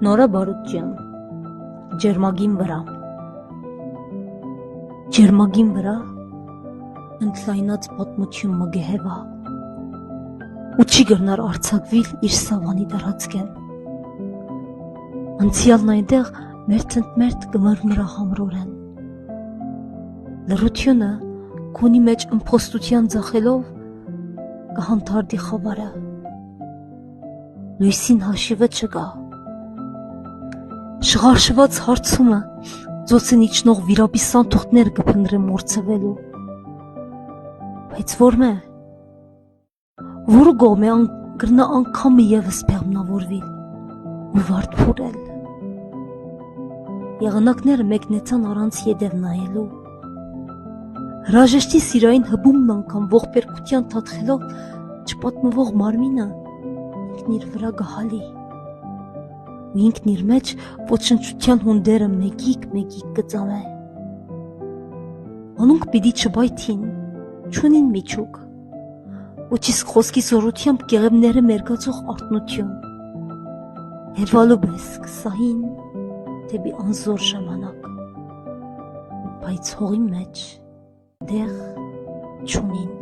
Նորա Բարոյյան, ջերմագին վրա։ Ջերմագին վրա ընդլայնած պատմություն մգեհևա ու չի գրնար արցակվիլ իր սավանի դարածքեն։ Անցյալն այնտեղ մերթ կմրմրա համրորեն։ Լռությունը քոնի մեջ ըմփոստության ձախելով կհանթարդի խավարը։ Լույսին հաշիվը չկա։ Շղարշված հարցումը ձոցեն իջնող վիրաբիսան թուղթներ կփնրե մորցվելու։ Բայց որմե, որու գոմե գրնա անգամը եվս պեղմնավորվիլ ու վարդպուրել։ Եղանակները մեկնեցան առանց ետև նայելու։ Հրաժեշտի սիրային հբումն անգամ ողբերգության թատխելով չպատմվող մարմինը ինքն իր վրա գահալի ու ինքն իր մեջ ոչնչության հունդերը մեկիկ կծամե։ Անոնք պիտի չբայթին, չունին միջուկ, ոչ իսկ խոսքի զորությամբ կեղևները մերգացող արտնություն, հևալու պես կսահին դեպի անզոր ժամանակ, բայց հողի մեջ դեղ չունին։